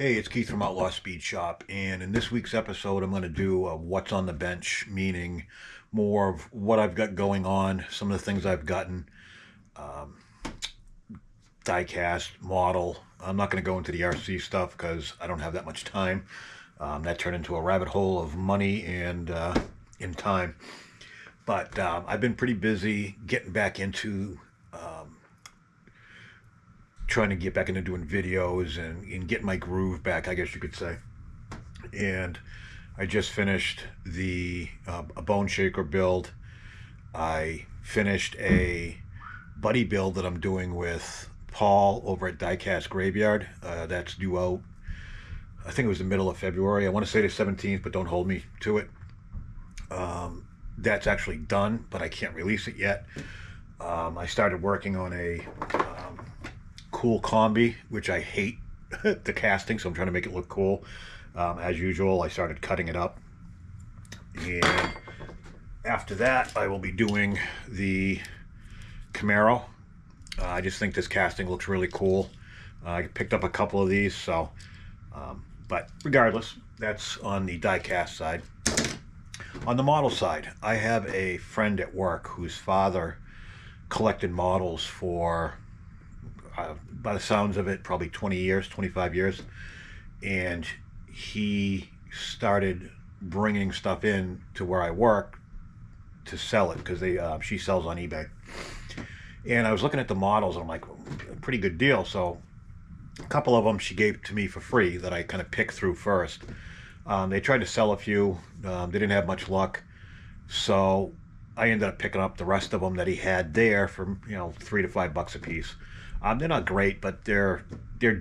Hey, it's Keith from Outlaw Speed Shop, and in this week's episode, I'm going to do a what's on the bench, meaning more of what I've got going on, some of the things I've gotten, um, diecast, model. I'm not going to go into the RC stuff because I don't have that much time. That turned into a rabbit hole of money and in time. But I've been pretty busy getting back into trying to get back into doing videos and getting my groove back, I guess you could say. And I just finished a bone shaker build. I finished a buddy build that I'm doing with Paul over at Diecast Graveyard. That's due out, I think it was the middle of February. I want to say the 17th, but don't hold me to it. That's actually done, but I can't release it yet. I started working on a cool combi, which I hate the casting, so I'm trying to make it look cool. As usual, I started cutting it up, and after that I will be doing the Camaro. I just think this casting looks really cool. I picked up a couple of these, so but regardless, that's on the die-cast side. On the model side, I have a friend at work whose father collected models for by the sounds of it, probably 20 years, 25 years. And he started bringing stuff in to where I work to sell it because she sells on eBay. And I was looking at the models and I'm like, pretty good deal. So a couple of them she gave to me for free that I kind of picked through first. They tried to sell a few. They didn't have much luck. So I ended up picking up the rest of them that he had there for, $3 to $5 a piece. They're not great, but they're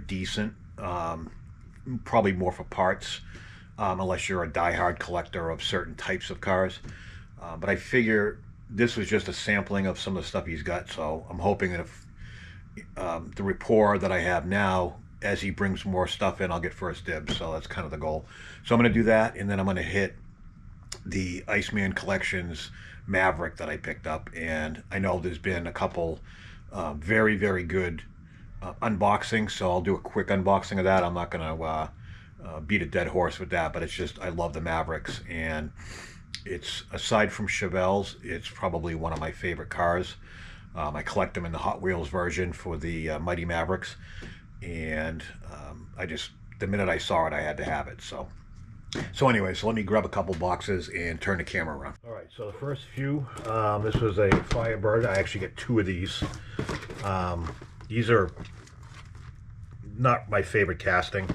decent. Probably more for parts, unless you're a die-hard collector of certain types of cars. But I figure this was just a sampling of some of the stuff he's got, so I'm hoping that if the rapport that I have now, as he brings more stuff in, I'll get first dibs. So that's kind of the goal. So I'm going to do that, and then I'm going to hit the Iceman Collections Maverick that I picked up. And I know there's been a couple very, very good unboxing, so I'll do a quick unboxing of that. I'm not going to beat a dead horse with that, but it's just, I love the Mavericks, and it's, aside from Chevelles, it's probably one of my favorite cars. I collect them in the Hot Wheels version for the Mighty Mavericks, and the minute I saw it, I had to have it. So anyway, so let me grab a couple boxes and turn the camera around. All right, so the first few, this was a Firebird. I actually get two of these. These are not my favorite casting.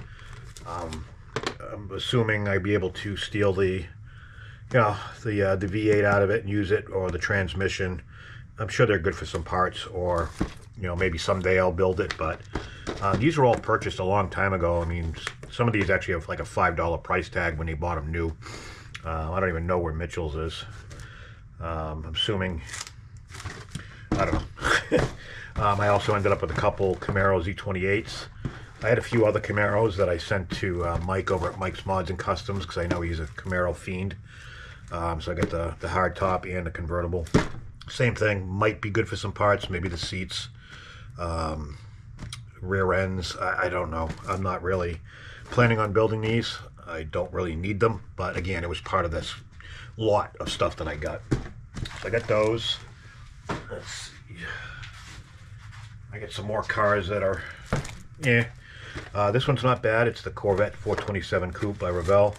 I'm assuming I'd be able to steal the V8 out of it and use it, or the transmission. I'm sure they're good for some parts, or maybe someday I'll build it. But these were all purchased a long time ago. I mean, some of these actually have like a $5 price tag when they bought them new. I don't even know where Mitchell's is. I'm assuming, I don't know. I also ended up with a couple Camaro Z28s. I had a few other Camaros that I sent to Mike over at Mike's Mods and Customs, because I know he's a Camaro fiend. So I got the hard top and the convertible. Same thing, might be good for some parts, maybe the seats, rear ends, I don't know. I'm not really planning on building these. I don't really need them, but again, it was part of this lot of stuff that I got. So I got those. Let's see. I get some more cars that are, this one's not bad. It's the Corvette 427 Coupe by Revell.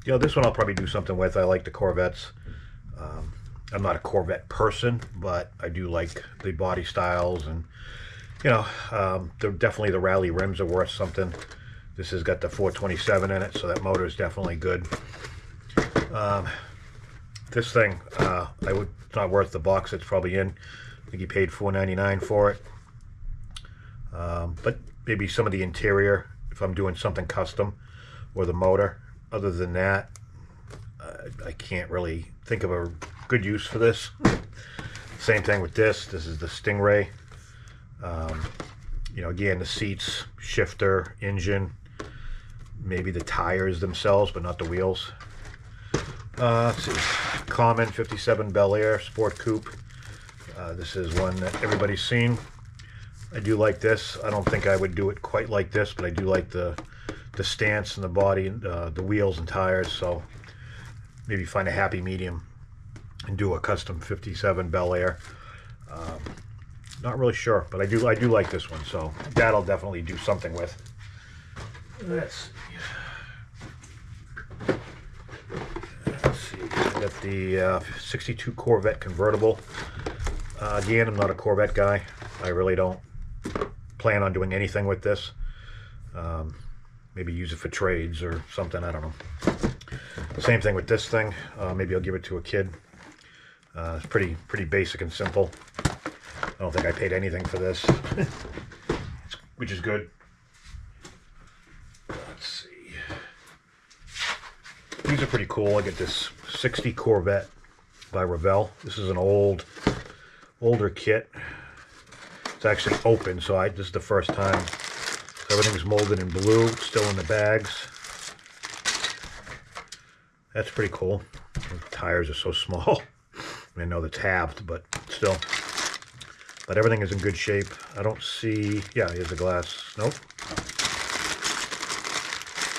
This one I'll probably do something with. I like the Corvettes. I'm not a Corvette person, but I do like the body styles, and definitely the rally rims are worth something. This has got the 427 in it, so that motor is definitely good. This thing, it's not worth the box it's probably in. I think he paid $4.99 for it. But maybe some of the interior, if I'm doing something custom, or the motor. Other than that, I can't really think of a good use for this. Same thing with this. This is the Stingray. Again, the seats, shifter, engine, maybe the tires themselves, but not the wheels. Let's see. Common 57 Bel Air Sport Coupe. This is one that everybody's seen. I do like this. I don't think I would do it quite like this, but I do like the stance and the body, the wheels and tires. So maybe find a happy medium and do a custom 57 Bel Air. Not really sure, but I do like this one. So that I'll definitely do something with. Let's see. I got the 62 Corvette convertible. Again, I'm not a Corvette guy. I really don't plan on doing anything with this. Maybe use it for trades or something, I don't know. Same thing with this thing. Maybe I'll give it to a kid. It's pretty basic and simple. I don't think I paid anything for this, which is good. Let's see. These are pretty cool. I get this 60 Corvette by Revell. This is an older kit. It's actually open, so this is the first time. So everything's molded in blue, still in the bags. That's pretty cool. The tires are so small. I know that's halved, but still. But everything is in good shape. I don't see... Yeah, here's the glass. Nope.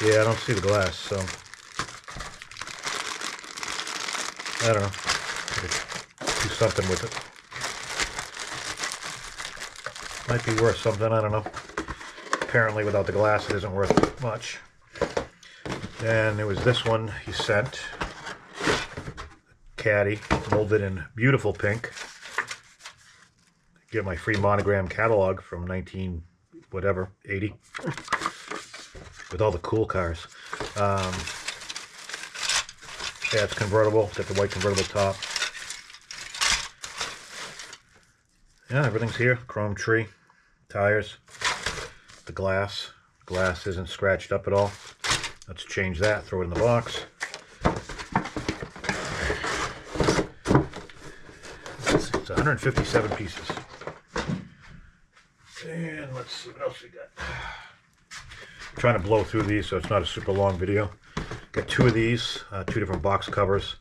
Yeah, I don't see the glass, so... I don't know. Do something with it. Might be worth something, I don't know. Apparently without the glass it isn't worth much. And there was this one he sent. Caddy, molded in beautiful pink. Get my free monogram catalog from 19 whatever 80 with all the cool cars. Yeah, it's convertible. Got the white convertible top. Yeah, everything's here. Chrome tree, tires, the glass. Glass isn't scratched up at all. Let's change that. Throw it in the box. It's 157 pieces. And let's see what else we got. I'm trying to blow through these so it's not a super long video. Got two of these, two different box covers.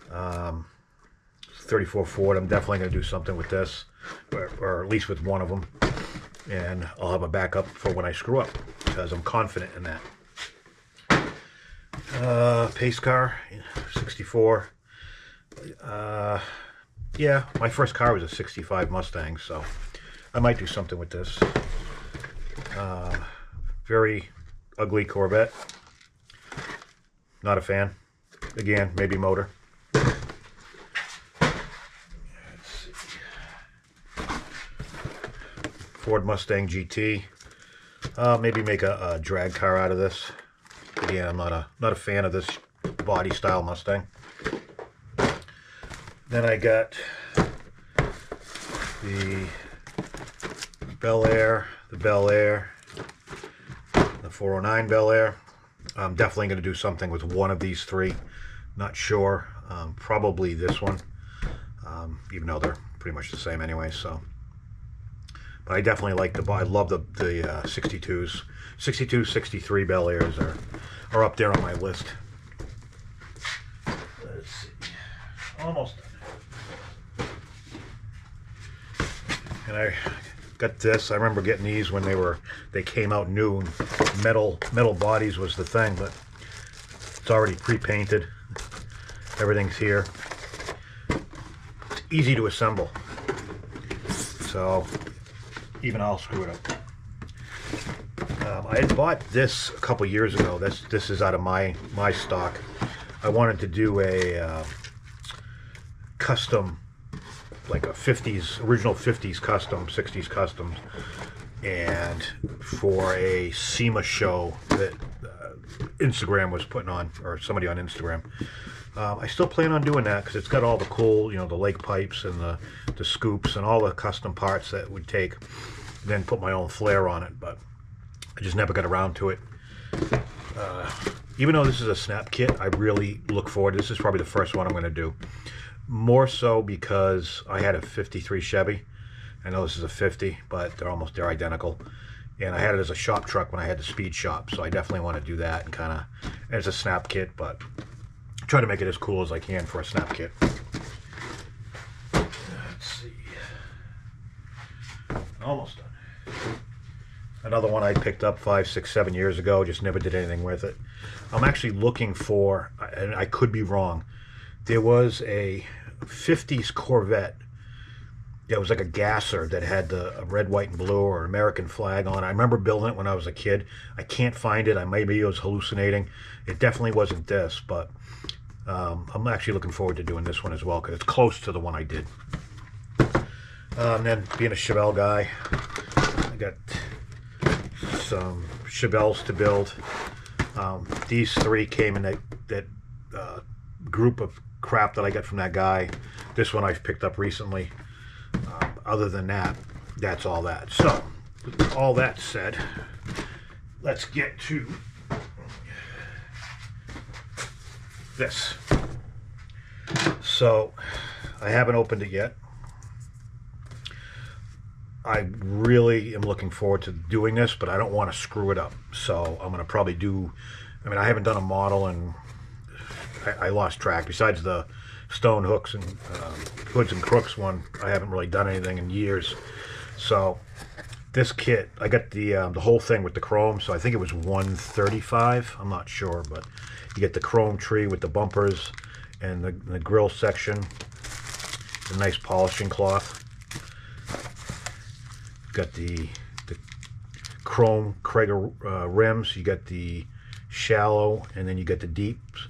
34 Ford. I'm definitely going to do something with this, or at least with one of them. And I'll have a backup for when I screw up, because I'm confident in that. Pace car, 64. Yeah, my first car was a 65 Mustang, so I might do something with this. Very ugly Corvette. Not a fan. Again, maybe motor. Let's see. Ford Mustang GT. Maybe make a drag car out of this. Again, I'm not a fan of this body style Mustang. Then I got the Bel Air, the 409 Bel Air. I'm definitely going to do something with one of these three. Not sure. Probably this one, even though they're pretty much the same anyway. So, but I definitely like I love the 62s. 62, 63 Bel Airs are up there on my list. Let's see. Almost done. And I got this. I remember getting these when they came out new, and metal bodies was the thing, but it's already pre-painted. Everything's here. It's easy to assemble. So even I'll screw it up. I had bought this a couple years ago. This is out of my stock. I wanted to do a custom, like a 50s, original 50s custom, 60s customs, and for a SEMA show that Instagram was putting on, or somebody on Instagram. I still plan on doing that because it's got all the cool, you know, the lake pipes and the scoops and all the custom parts that would take, then put my own flair on it, but I just never got around to it. Even though this is a snap kit, I really look forward. This is probably the first one I'm going to do. More so because I had a 53 Chevy. I know this is a 50, but they're identical. And I had it as a shop truck when I had the speed shop, so I definitely want to do that and kind of as a snap kit, but try to make it as cool as I can for a snap kit. Let's see. Almost done. Another one I picked up 5, 6, 7 years ago. Just never did anything with it. I'm actually looking for, and I could be wrong, there was a 50s Corvette. It was like a gasser that had the red, white, and blue or American flag on it. I remember building it when I was a kid. I can't find it. Maybe I was hallucinating. It definitely wasn't this, but I'm actually looking forward to doing this one as well because it's close to the one I did. And then being a Chevelle guy, I got some Chevelles to build. These three came in that group of crap that I got from that guy. This one I've picked up recently. Other than that, that's all that. So, with all that said, let's get to this. So, I haven't opened it yet. I really am looking forward to doing this, but I don't want to screw it up. So, I'm going to probably do, I haven't done a model and I lost track. Besides the stone hooks and hoods and crooks one, I haven't really done anything in years. So this kit, I got the whole thing with the chrome, so I think it was $135. I'm not sure, but you get the chrome tree with the bumpers and the grill section, the nice polishing cloth. Got the chrome Krager rims. You got the shallow, and then you got the deeps,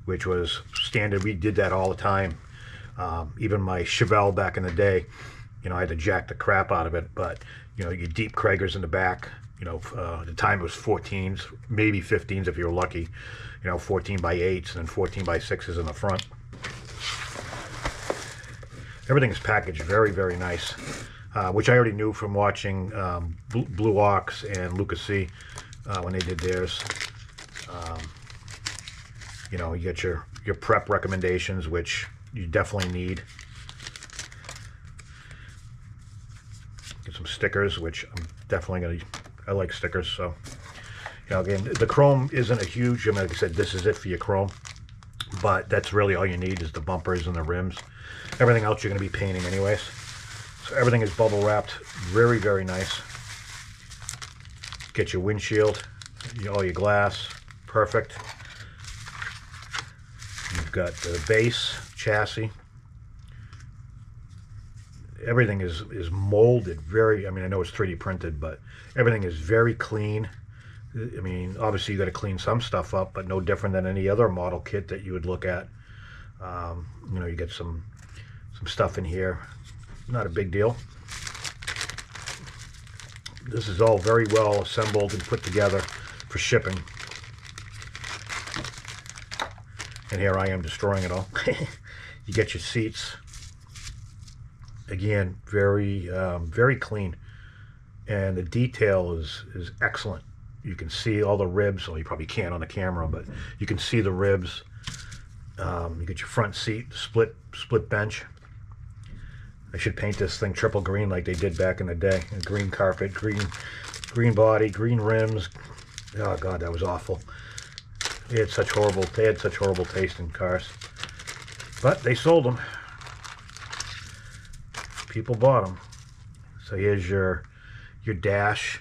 which was standard. We did that all the time. Even my Chevelle back in the day, I had to jack the crap out of it, but your deep Kragers in the back, at the time it was 14s, maybe 15s if you were lucky, 14 by 8s and then 14 by 6s in the front. Everything is packaged very, very nice, which I already knew from watching Blue Ox and Lucas C when they did theirs. You get your prep recommendations, which you definitely need. Get some stickers, which I'm definitely going to, I like stickers, so. Again, the chrome isn't a huge, like I said, this is it for your chrome, but that's really all you need is the bumpers and the rims. Everything else you're going to be painting anyways. So everything is bubble wrapped, very, very nice. Get your windshield, all your glass, perfect. You've got the base chassis. Everything is molded very, I know it's 3D printed, but everything is very clean. Obviously you got to clean some stuff up, but no different than any other model kit that you would look at. You get some stuff in here. Not a big deal. This is all very well assembled and put together for shipping. And here I am destroying it all. You get your seats. Again, very, very clean. And the detail is excellent. You can see all the ribs. Well, you probably can't on the camera, but you can see the ribs. You get your front seat, split bench. I should paint this thing triple green like they did back in the day. A green carpet, green body, green rims. Oh God, that was awful. They had such horrible taste in cars, but they sold them. People bought them. So here's your dash.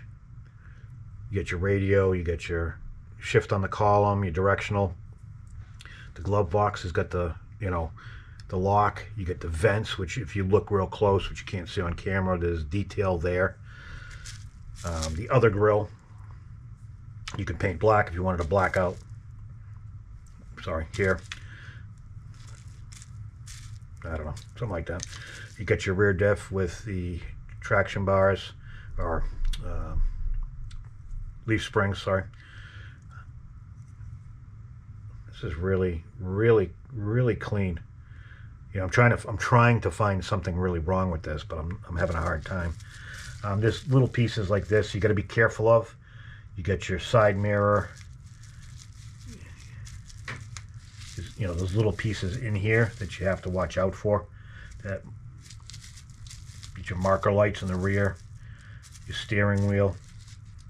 You get your radio. You get your shift on the column. Your directional. The glove box has got the the lock. You get the vents, which if you look real close, which you can't see on camera, there's detail there. The other grill, you can paint black if you wanted to black out. Sorry, here. I don't know, something like that. You get your rear diff with the traction bars, or leaf springs, sorry. This is really, really, really clean. I'm trying to find something really wrong with this, but I'm having a hard time. There's little pieces like this you got to be careful of. You get your side mirror. Those little pieces in here that you have to watch out for. That get your marker lights in the rear, your steering wheel.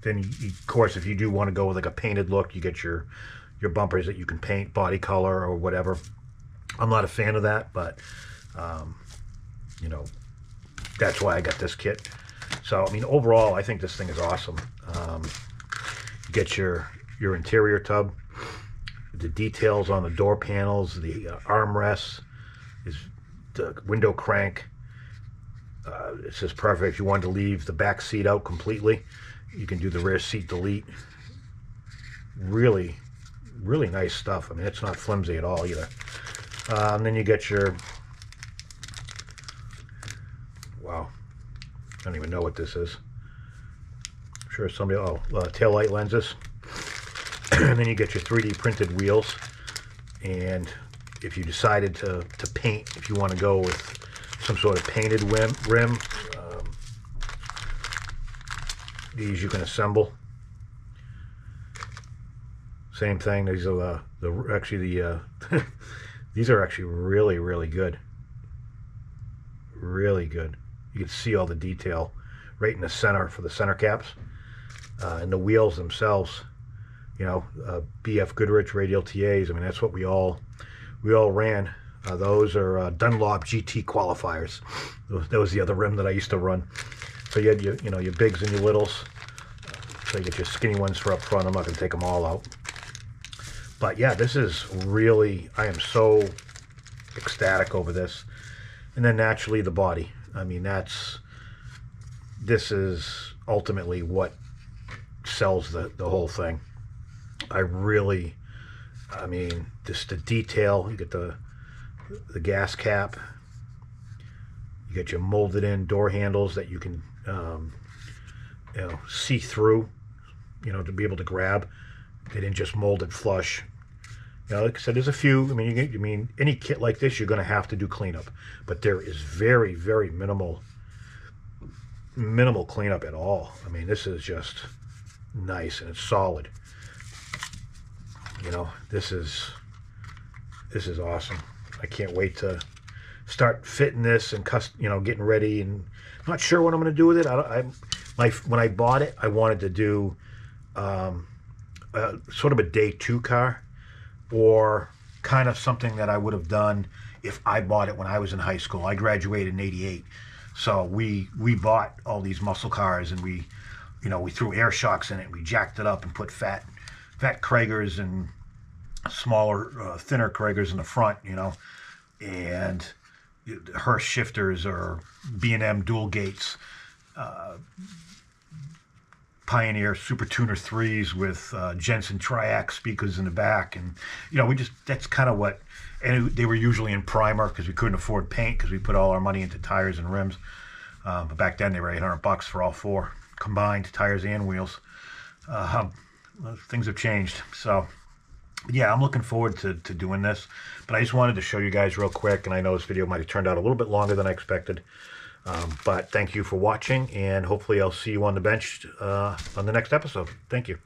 Then, of course, if you do want to go with like a painted look, you get your bumpers that you can paint body color or whatever. I'm not a fan of that, but that's why I got this kit. So, I mean, overall, I think this thing is awesome. You get your interior tub, the details on the door panels, the armrests, is the window crank. It's just perfect. If you wanted to leave the back seat out completely, you can do the rear seat delete. Really, really nice stuff. I mean, it's not flimsy at all either. And then you get your, wow, I don't even know what this is. I'm sure somebody, tail light lenses. And then you get your 3D printed wheels. And if you decided to paint, if you want to go with some sort of painted rim, these you can assemble. Same thing. These are these are actually really, really good. Really good. You can see all the detail right in the center for the center caps, and the wheels themselves. You know, BF Goodrich radial TAs. I mean, that's what we all ran. Those are Dunlop GT qualifiers. That was the other rim that I used to run. So you had your bigs and your littles. So you get your skinny ones for up front. I'm not going to take them all out. But yeah, this is really, I am so ecstatic over this. And then naturally the body. I mean, this is ultimately what sells the whole thing. I mean, just the detail. You get the gas cap. You get your molded in door handles that you can see through, to be able to grab. They didn't just mold it flush. Like I said, there's a few. I mean, any kit like this, you're going to have to do cleanup, but there is very, very minimal cleanup at all. I mean, this is just nice and it's solid. This is awesome. I can't wait to start fitting this and getting ready. And I'm not sure what I'm going to do with it. When I bought it, I wanted to do sort of a day 2 car, or kind of something that I would have done if I bought it when I was in high school. I graduated in '88, so we bought all these muscle cars, and we threw air shocks in it. We jacked it up and put fat Kragers and smaller, thinner Kragers in the front, and Hurst shifters or B&M dual gates, Pioneer Super Tuner 3s with Jensen Triac speakers in the back. And, that's kind of what, and they were usually in primer because we couldn't afford paint because we put all our money into tires and rims. But back then they were $800 for all 4 combined, tires and wheels. Things have changed. So, yeah, I'm looking forward to doing this. But I just wanted to show you guys real quick, and I know this video might have turned out a little bit longer than I expected. But thank you for watching, and hopefully I'll see you on the bench on the next episode. Thank you.